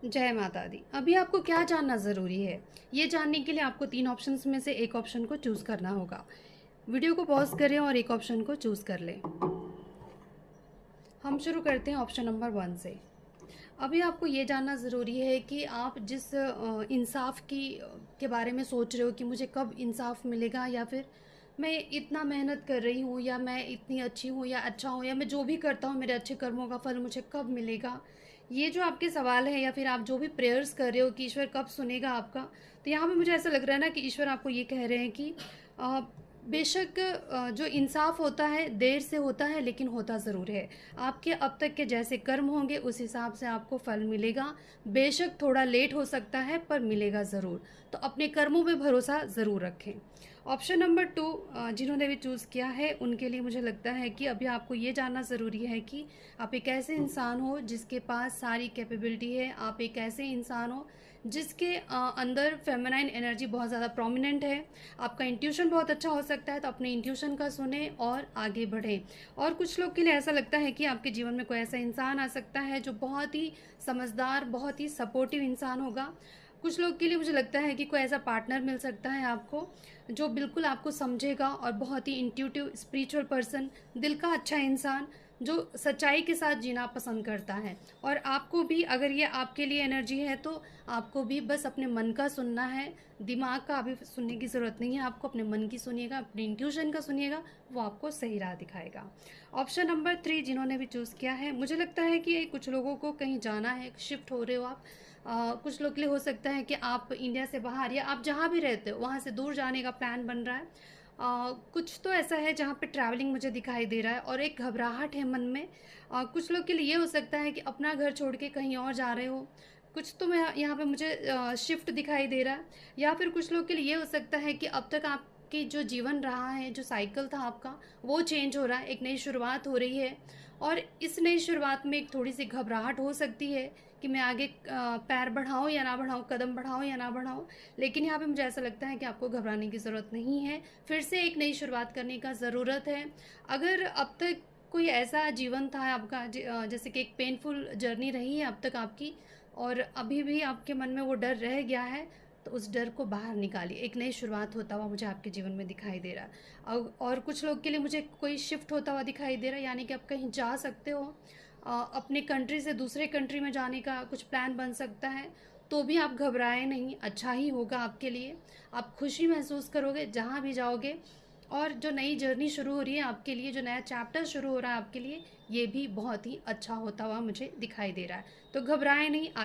जय माता दी। अभी आपको क्या जानना ज़रूरी है? ये जानने के लिए आपको 3 ऑप्शंस में से एक ऑप्शन को चूज़ करना होगा। वीडियो को पॉज़ करें और एक ऑप्शन को चूज़ कर लें। हम शुरू करते हैं ऑप्शन नंबर 1 से। अभी आपको ये जानना ज़रूरी है कि आप जिस इंसाफ़ के बारे में सोच रहे हो कि मुझे कब इंसाफ़ मिलेगा, या फिर मैं इतना मेहनत कर रही हूँ, या मैं इतनी अच्छी हूँ या अच्छा हूँ, या मैं जो भी करता हूँ मेरे अच्छे कर्मों का फल मुझे कब मिलेगा। ये जो आपके सवाल है, या फिर आप जो भी प्रेयर्स कर रहे हो कि ईश्वर कब सुनेगा आपका, तो यहाँ पे मुझे ऐसा लग रहा है ना कि ईश्वर आपको ये कह रहे हैं कि अ, बेशक जो इंसाफ होता है देर से होता है, लेकिन होता ज़रूर है। आपके अब तक के जैसे कर्म होंगे उस हिसाब से आपको फल मिलेगा। बेशक थोड़ा लेट हो सकता है, पर मिलेगा ज़रूर। तो अपने कर्मों में भरोसा ज़रूर रखें। ऑप्शन नंबर 2 जिन्होंने भी चूज़ किया है उनके लिए मुझे लगता है कि अभी आपको ये जानना ज़रूरी है कि आप एक ऐसे इंसान हो जिसके पास सारी कैपेबिलिटी है। आप एक ऐसे इंसान हो जिसके अंदर फेमिनाइन एनर्जी बहुत ज़्यादा प्रोमिनेंट है। आपका इंट्यूशन बहुत अच्छा हो सकता है, तो अपने इंट्यूशन का सुने और आगे बढ़ें। और कुछ लोग के लिए ऐसा लगता है कि आपके जीवन में कोई ऐसा इंसान आ सकता है जो बहुत ही समझदार, बहुत ही सपोर्टिव इंसान होगा। कुछ लोग के लिए मुझे लगता है कि कोई ऐसा पार्टनर मिल सकता है आपको जो बिल्कुल आपको समझेगा, और बहुत ही इंट्यूटिव स्पिरिचुअल पर्सन, दिल का अच्छा इंसान जो सच्चाई के साथ जीना पसंद करता है। और आपको भी अगर ये आपके लिए एनर्जी है तो आपको भी बस अपने मन का सुनना है। दिमाग का अभी सुनने की ज़रूरत नहीं है, आपको अपने मन की सुनिएगा, अपने इंट्यूशन का सुनिएगा, वो आपको सही राह दिखाएगा। ऑप्शन नंबर 3 जिन्होंने भी चूज़ किया है, मुझे लगता है कि कुछ लोगों को कहीं जाना है, शिफ्ट हो रहे हो आप। कुछ लोग के लिए हो सकता है कि आप इंडिया से बाहर या आप जहाँ भी रहते हो वहाँ से दूर जाने का प्लान बन रहा है। कुछ तो ऐसा है जहाँ पे ट्रैवलिंग मुझे दिखाई दे रहा है और एक घबराहट है मन में। कुछ लोग के लिए ये हो सकता है कि अपना घर छोड़ के कहीं और जा रहे हो। कुछ तो मैं यहाँ पे मुझे शिफ्ट दिखाई दे रहा है। या फिर कुछ लोग के लिए ये हो सकता है कि अब तक आपकी जो जीवन रहा है, जो साइकिल था आपका, वो चेंज हो रहा है, एक नई शुरुआत हो रही है। और इस नई शुरुआत में एक थोड़ी सी घबराहट हो सकती है कि मैं आगे पैर बढ़ाऊँ या ना बढ़ाऊँ, कदम बढ़ाऊँ या ना बढ़ाऊँ। लेकिन यहाँ पे मुझे ऐसा लगता है कि आपको घबराने की ज़रूरत नहीं है, फिर से एक नई शुरुआत करने का ज़रूरत है। अगर अब तक कोई ऐसा जीवन था आपका जैसे कि एक पेनफुल जर्नी रही है अब तक आपकी, और अभी भी आपके मन में वो डर रह गया है, तो उस डर को बाहर निकालिए। एक नई शुरुआत होता हुआ मुझे आपके जीवन में दिखाई दे रहा है। और कुछ लोग के लिए मुझे कोई शिफ्ट होता हुआ दिखाई दे रहा है, यानी कि आप कहीं जा सकते हो। अपने कंट्री से दूसरे कंट्री में जाने का कुछ प्लान बन सकता है। तो भी आप घबराएं नहीं, अच्छा ही होगा आपके लिए। आप खुशी महसूस करोगे जहाँ भी जाओगे। और जो नई जर्नी शुरू हो रही है आपके लिए, जो नया चैप्टर शुरू हो रहा है आपके लिए, ये भी बहुत ही अच्छा होता हुआ मुझे दिखाई दे रहा है। तो घबराएं नहीं।